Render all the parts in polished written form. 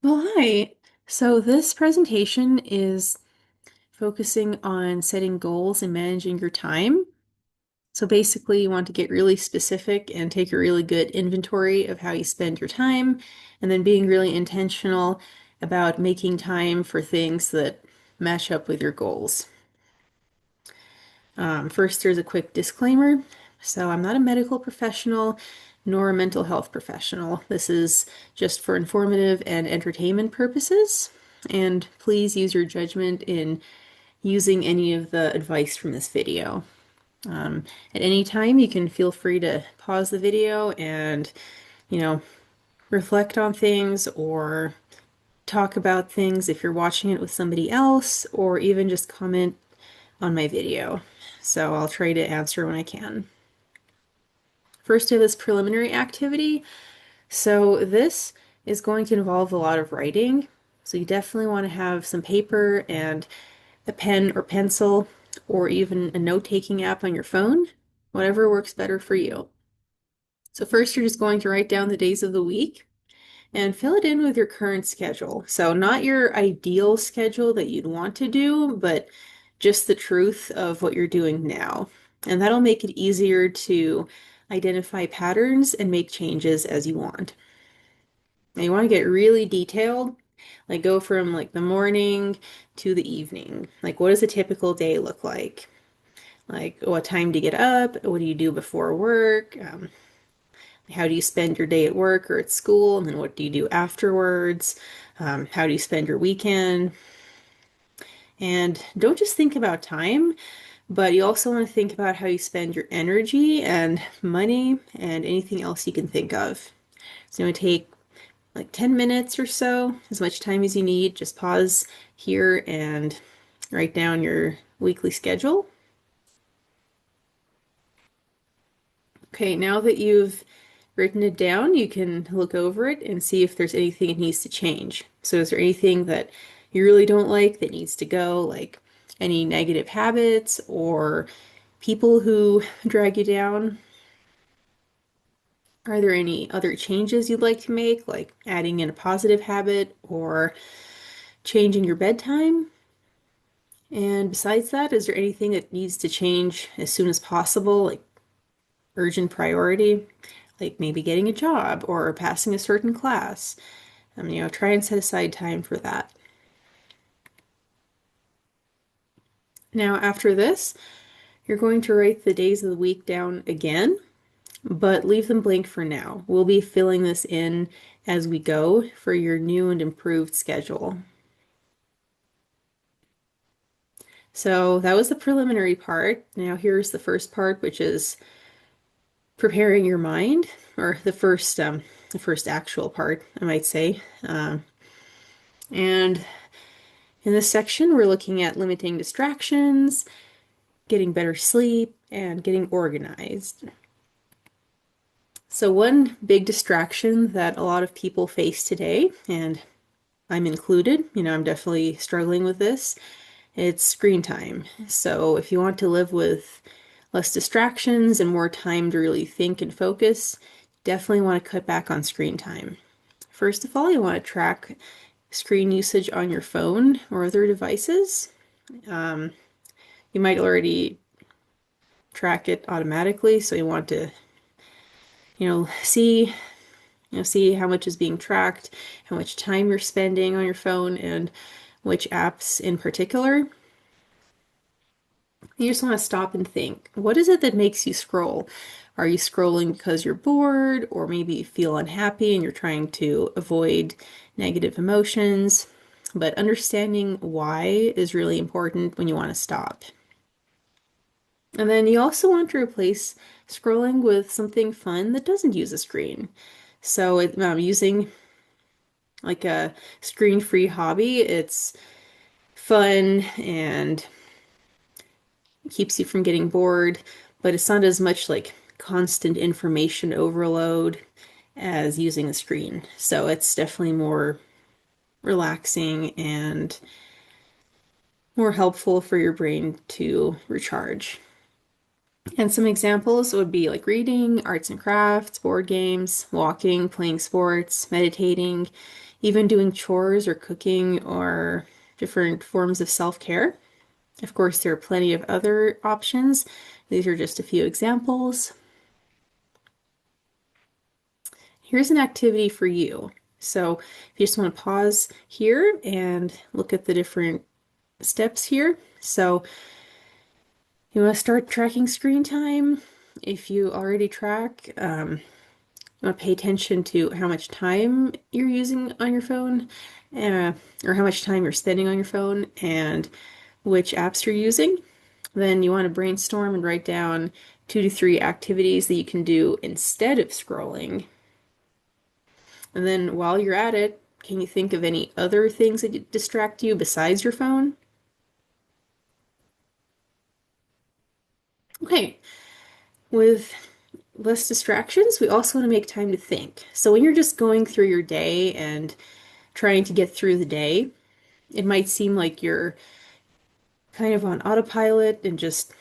Well, hi. So this presentation is focusing on setting goals and managing your time. So basically, you want to get really specific and take a really good inventory of how you spend your time, and then being really intentional about making time for things that match up with your goals. First, there's a quick disclaimer. So I'm not a medical professional nor a mental health professional. This is just for informative and entertainment purposes. And please use your judgment in using any of the advice from this video. At any time, you can feel free to pause the video and, you know, reflect on things or talk about things if you're watching it with somebody else, or even just comment on my video. So I'll try to answer when I can. First, I have this preliminary activity. So this is going to involve a lot of writing. So you definitely want to have some paper and a pen or pencil, or even a note-taking app on your phone, whatever works better for you. So first, you're just going to write down the days of the week and fill it in with your current schedule. So not your ideal schedule that you'd want to do, but just the truth of what you're doing now. And that'll make it easier to identify patterns and make changes as you want. Now you want to get really detailed, like go from like the morning to the evening. Like what does a typical day look like? Like what time do you get up? What do you do before work? How do you spend your day at work or at school? And then what do you do afterwards? How do you spend your weekend? And don't just think about time, but you also want to think about how you spend your energy and money and anything else you can think of. So it take like 10 minutes or so, as much time as you need. Just pause here and write down your weekly schedule. Okay, now that you've written it down, you can look over it and see if there's anything it needs to change. So is there anything that you really don't like that needs to go, like any negative habits or people who drag you down? Are there any other changes you'd like to make, like adding in a positive habit or changing your bedtime? And besides that, is there anything that needs to change as soon as possible, like urgent priority, like maybe getting a job or passing a certain class? Try and set aside time for that. Now, after this, you're going to write the days of the week down again, but leave them blank for now. We'll be filling this in as we go for your new and improved schedule. So that was the preliminary part. Now here's the first part, which is preparing your mind, or the first actual part, I might say. And in this section, we're looking at limiting distractions, getting better sleep, and getting organized. So one big distraction that a lot of people face today, and I'm included, I'm definitely struggling with this, it's screen time. So if you want to live with less distractions and more time to really think and focus, definitely want to cut back on screen time. First of all, you want to track screen usage on your phone or other devices. Um, you might already track it automatically, so you want to, see, see how much is being tracked, how much time you're spending on your phone, and which apps in particular. You just want to stop and think, what is it that makes you scroll? Are you scrolling because you're bored, or maybe you feel unhappy and you're trying to avoid negative emotions? But understanding why is really important when you want to stop. And then you also want to replace scrolling with something fun that doesn't use a screen. So using like a screen-free hobby, it's fun and keeps you from getting bored, but it's not as much like constant information overload as using a screen. So it's definitely more relaxing and more helpful for your brain to recharge. And some examples would be like reading, arts and crafts, board games, walking, playing sports, meditating, even doing chores or cooking or different forms of self-care. Of course, there are plenty of other options. These are just a few examples. Here's an activity for you. So if you just want to pause here and look at the different steps here. So you want to start tracking screen time. If you already track, you want to pay attention to how much time you're using on your phone, uh, or how much time you're spending on your phone, and which apps you're using. Then you want to brainstorm and write down 2 to 3 activities that you can do instead of scrolling. And then while you're at it, can you think of any other things that distract you besides your phone? Okay, with less distractions, we also want to make time to think. So when you're just going through your day and trying to get through the day, it might seem like you're kind of on autopilot and just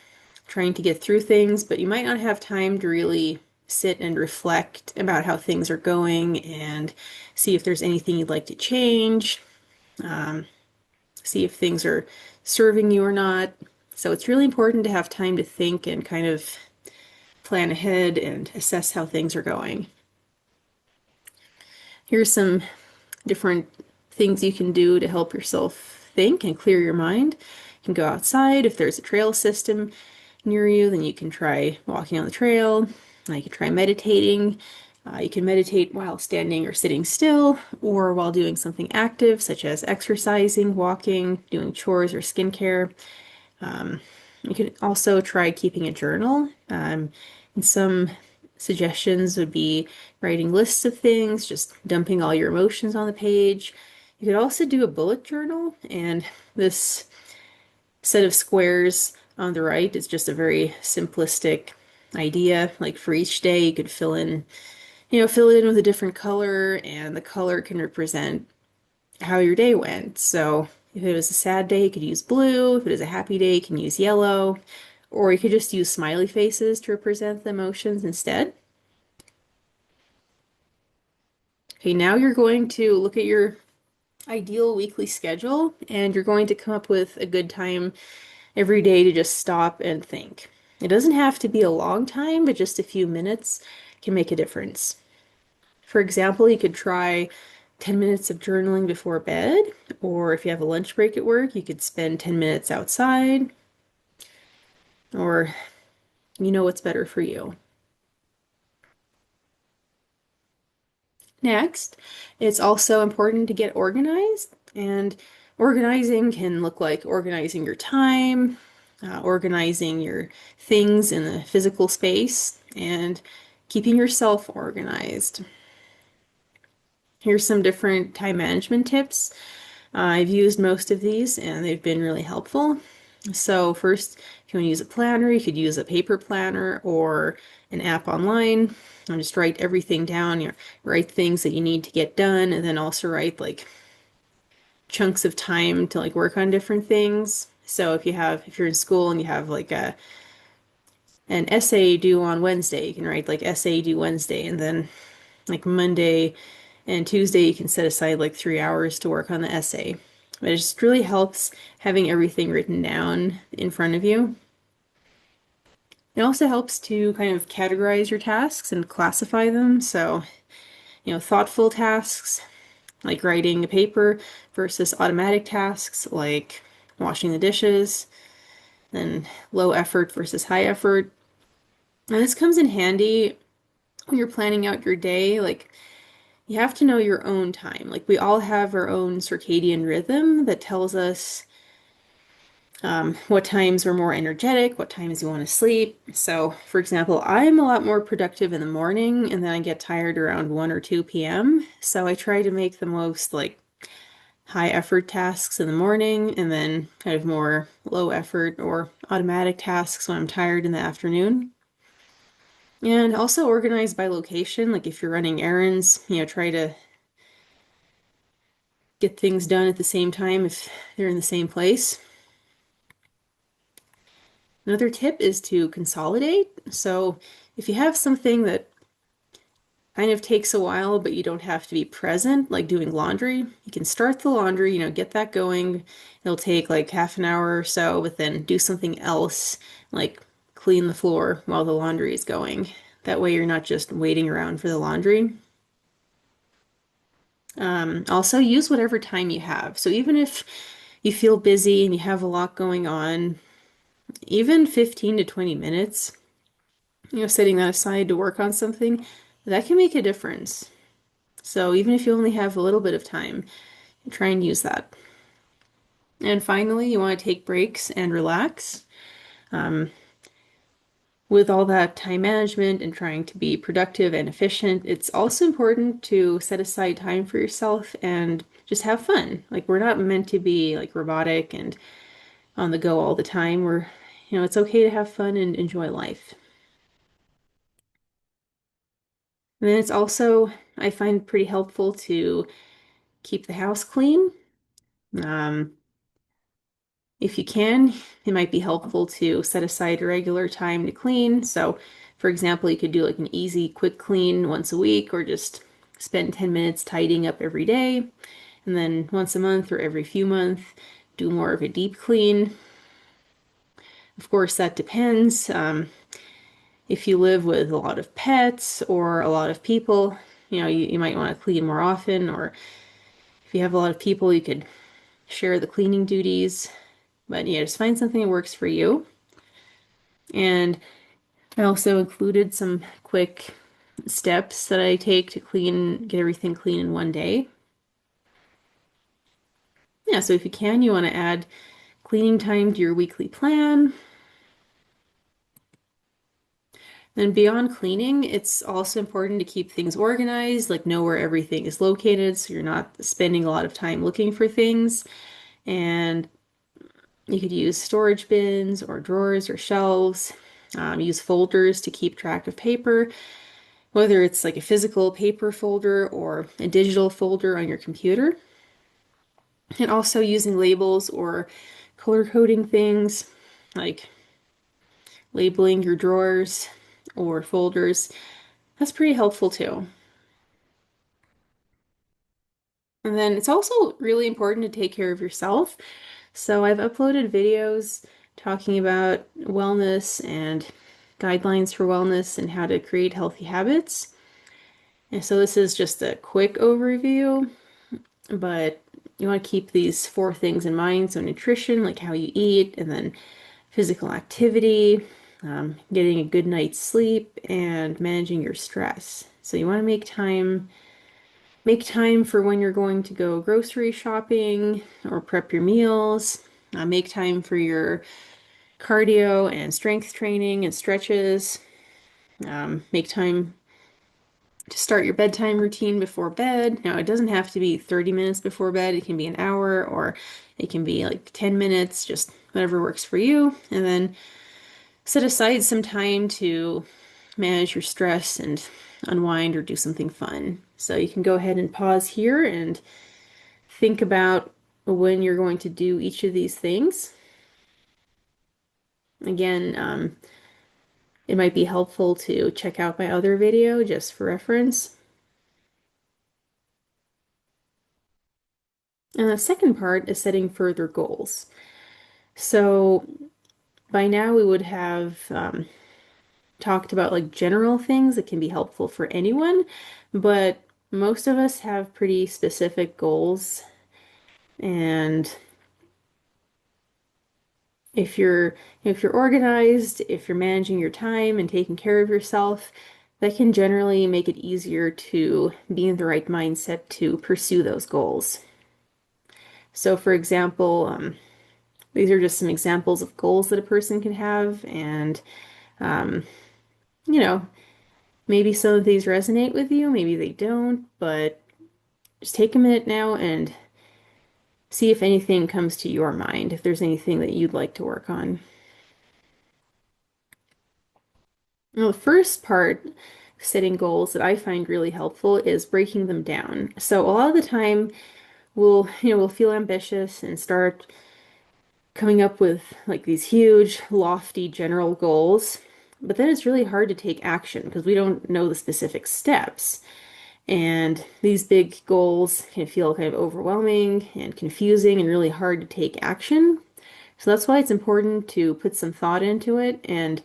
trying to get through things, but you might not have time to really sit and reflect about how things are going and see if there's anything you'd like to change, um, see if things are serving you or not. So it's really important to have time to think and kind of plan ahead and assess how things are going. Here's some different things you can do to help yourself think and clear your mind. You can go outside. If there's a trail system near you, then you can try walking on the trail. You can try meditating. You can meditate while standing or sitting still, or while doing something active, such as exercising, walking, doing chores or skincare. You could also try keeping a journal. And some suggestions would be writing lists of things, just dumping all your emotions on the page. You could also do a bullet journal, and this set of squares on the right is just a very simplistic idea. Like for each day, you could fill it in with a different color, and the color can represent how your day went. So if it was a sad day, you could use blue. If it is a happy day, you can use yellow. Or you could just use smiley faces to represent the emotions instead. Okay, now you're going to look at your ideal weekly schedule and you're going to come up with a good time every day to just stop and think. It doesn't have to be a long time, but just a few minutes can make a difference. For example, you could try 10 minutes of journaling before bed, or if you have a lunch break at work, you could spend 10 minutes outside, or what's better for you. Next, it's also important to get organized, and organizing can look like organizing your time, organizing your things in the physical space, and keeping yourself organized. Here's some different time management tips. I've used most of these and they've been really helpful. So first, if you want to use a planner, you could use a paper planner or an app online and just write everything down. Write things that you need to get done and then also write like chunks of time to like work on different things. So if you're in school and you have like an essay due on Wednesday, you can write like essay due Wednesday, and then like Monday and Tuesday you can set aside like 3 hours to work on the essay. But it just really helps having everything written down in front of you. It also helps to kind of categorize your tasks and classify them. So, thoughtful tasks like writing a paper versus automatic tasks like washing the dishes, then low effort versus high effort. And this comes in handy when you're planning out your day. Like, you have to know your own time. Like, we all have our own circadian rhythm that tells us what times we're more energetic, what times you want to sleep. So, for example, I'm a lot more productive in the morning and then I get tired around 1 or 2 p.m. So I try to make the most like high effort tasks in the morning and then kind of more low effort or automatic tasks when I'm tired in the afternoon. And also organize by location. Like if you're running errands, try to get things done at the same time if they're in the same place. Another tip is to consolidate. So if you have something that kind of takes a while, but you don't have to be present, like doing laundry, you can start the laundry, get that going. It'll take like half an hour or so, but then do something else, like clean the floor while the laundry is going. That way you're not just waiting around for the laundry. Also, use whatever time you have. So even if you feel busy and you have a lot going on, even 15 to 20 minutes, setting that aside to work on something, that can make a difference. So even if you only have a little bit of time, try and use that. And finally, you want to take breaks and relax. Um, with all that time management and trying to be productive and efficient, it's also important to set aside time for yourself and just have fun. Like, we're not meant to be like robotic and on the go all the time. It's okay to have fun and enjoy life. And then it's also, I find pretty helpful to keep the house clean. Um, If you can, it might be helpful to set aside a regular time to clean. So, for example, you could do like an easy, quick clean once a week, or just spend 10 minutes tidying up every day. And then once a month or every few months, do more of a deep clean. Of course, that depends. If you live with a lot of pets or a lot of people, you might want to clean more often. Or if you have a lot of people, you could share the cleaning duties. But yeah, just find something that works for you. And I also included some quick steps that I take to get everything clean in one day. Yeah, so if you can, you want to add cleaning time to your weekly plan. Then beyond cleaning, it's also important to keep things organized, like know where everything is located so you're not spending a lot of time looking for things. And you could use storage bins or drawers or shelves. Use folders to keep track of paper, whether it's like a physical paper folder or a digital folder on your computer. And also using labels or color coding things, like labeling your drawers or folders. That's pretty helpful too. And then it's also really important to take care of yourself. So I've uploaded videos talking about wellness and guidelines for wellness and how to create healthy habits. And so this is just a quick overview, but you want to keep these four things in mind. So nutrition, like how you eat, and then physical activity, getting a good night's sleep, and managing your stress. So you want to make time for when you're going to go grocery shopping or prep your meals. Make time for your cardio and strength training and stretches. Make time to start your bedtime routine before bed. Now, it doesn't have to be 30 minutes before bed. It can be an hour or it can be like 10 minutes, just whatever works for you. And then set aside some time to manage your stress and unwind or do something fun. So you can go ahead and pause here and think about when you're going to do each of these things. Again, it might be helpful to check out my other video just for reference. And the second part is setting further goals. So by now we would have talked about like general things that can be helpful for anyone, but most of us have pretty specific goals. And if you're organized, if you're managing your time and taking care of yourself, that can generally make it easier to be in the right mindset to pursue those goals. So, for example, these are just some examples of goals that a person can have, and um, you know, maybe some of these resonate with you, maybe they don't, but just take a minute now and see if anything comes to your mind, if there's anything that you'd like to work on. Now, the first part, setting goals that I find really helpful is breaking them down. So a lot of the time we'll feel ambitious and start coming up with like these huge, lofty general goals. But then it's really hard to take action because we don't know the specific steps. And these big goals can feel kind of overwhelming and confusing and really hard to take action. So that's why it's important to put some thought into it and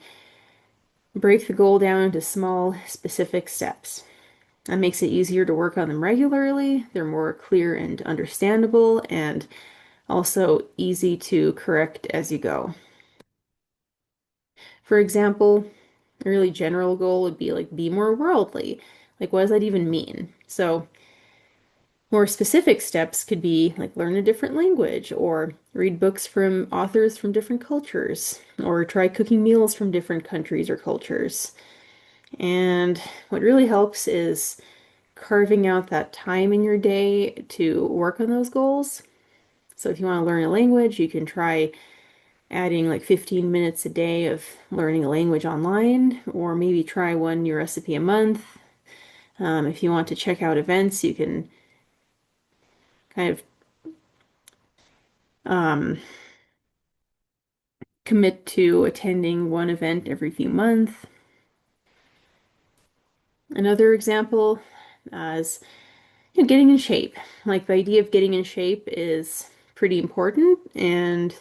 break the goal down into small, specific steps. That makes it easier to work on them regularly. They're more clear and understandable, and also easy to correct as you go. For example, a really general goal would be like be more worldly. Like, what does that even mean? So, more specific steps could be like learn a different language or read books from authors from different cultures or try cooking meals from different countries or cultures. And what really helps is carving out that time in your day to work on those goals. So if you want to learn a language, you can try adding like 15 minutes a day of learning a language online, or maybe try one new recipe a month. If you want to check out events, you can kind of um, commit to attending one event every few months. Another example is getting in shape. Like the idea of getting in shape is pretty important, and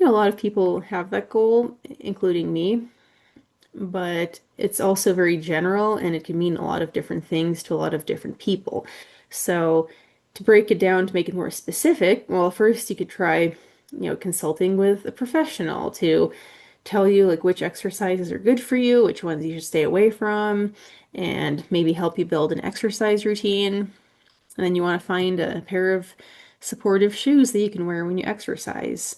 a lot of people have that goal, including me, but it's also very general and it can mean a lot of different things to a lot of different people. So to break it down to make it more specific, well, first you could try, consulting with a professional to tell you like which exercises are good for you, which ones you should stay away from, and maybe help you build an exercise routine. And then you want to find a pair of supportive shoes that you can wear when you exercise.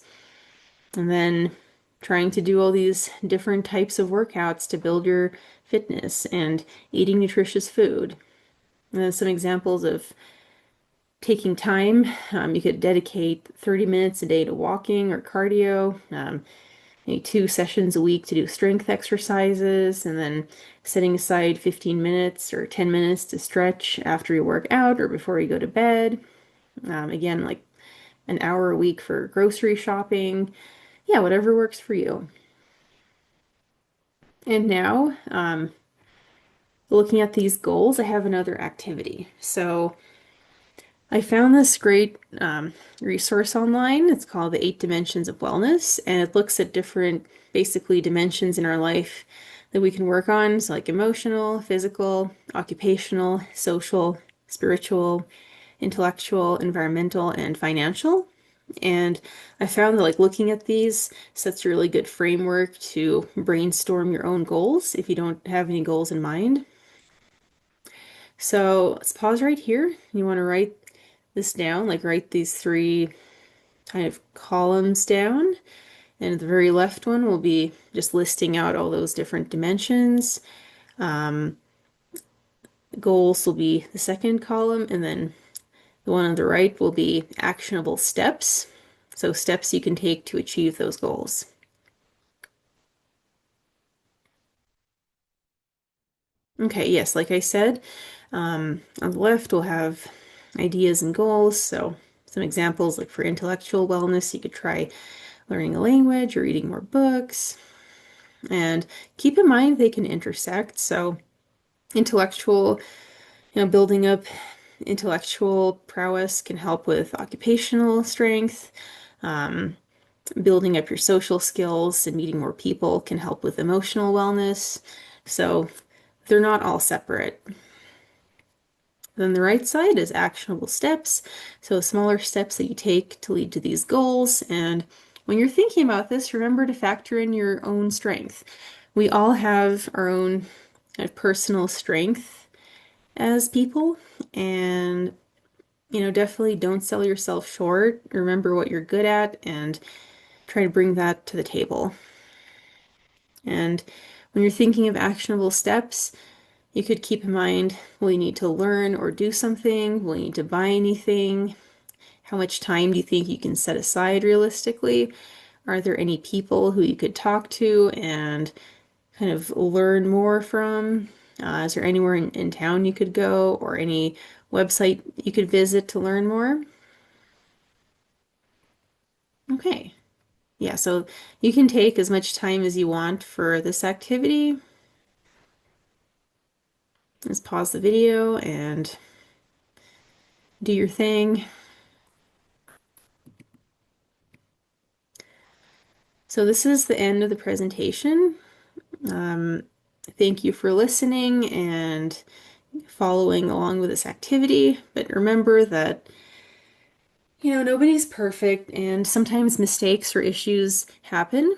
And then trying to do all these different types of workouts to build your fitness and eating nutritious food. And then some examples of taking time. You could dedicate 30 minutes a day to walking or cardio, maybe 2 sessions a week to do strength exercises, and then setting aside 15 minutes or 10 minutes to stretch after you work out or before you go to bed. Again, like an hour a week for grocery shopping. Yeah, whatever works for you. And now, looking at these goals, I have another activity. So I found this great resource online. It's called The Eight Dimensions of Wellness, and it looks at different, basically, dimensions in our life that we can work on. So, like emotional, physical, occupational, social, spiritual, intellectual, environmental, and financial. And I found that like looking at these sets a really good framework to brainstorm your own goals if you don't have any goals in mind. So let's pause right here. You want to write this down, like write these three kind of columns down. And the very left one will be just listing out all those different dimensions. Um, Goals will be the second column, and then the one on the right will be actionable steps. So steps you can take to achieve those goals. Okay, yes, like I said, on the left we'll have ideas and goals. So some examples, like for intellectual wellness, you could try learning a language or reading more books. And keep in mind they can intersect. So intellectual, building up intellectual prowess can help with occupational strength. Um, Building up your social skills and meeting more people can help with emotional wellness. So they're not all separate. Then the right side is actionable steps. So smaller steps that you take to lead to these goals. And when you're thinking about this, remember to factor in your own strength. We all have our own kind of personal strength as people. And, definitely don't sell yourself short. Remember what you're good at and try to bring that to the table. And when you're thinking of actionable steps, you could keep in mind, will you need to learn or do something? Will you need to buy anything? How much time do you think you can set aside realistically? Are there any people who you could talk to and kind of learn more from? Is there anywhere in town you could go or any website you could visit to learn more? Okay. Yeah, so you can take as much time as you want for this activity. Just pause the video and do your thing. So this is the end of the presentation. Um, Thank you for listening and following along with this activity. But remember that, nobody's perfect and sometimes mistakes or issues happen.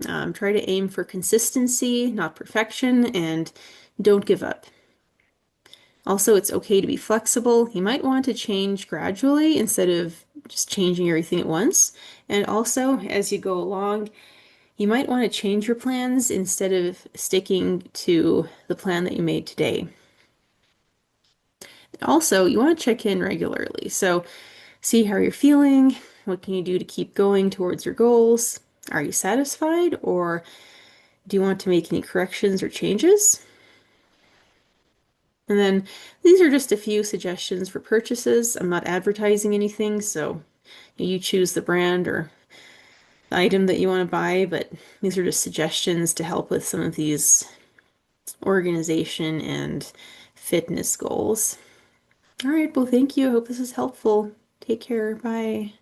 Try to aim for consistency, not perfection, and don't give up. Also, it's okay to be flexible. You might want to change gradually instead of just changing everything at once. And also, as you go along, you might want to change your plans instead of sticking to the plan that you made today. Also, you want to check in regularly. So, see how you're feeling. What can you do to keep going towards your goals? Are you satisfied, or do you want to make any corrections or changes? And then these are just a few suggestions for purchases. I'm not advertising anything, so you choose the brand or the item that you want to buy, but these are just suggestions to help with some of these organization and fitness goals. All right, well, thank you. I hope this is helpful. Take care. Bye.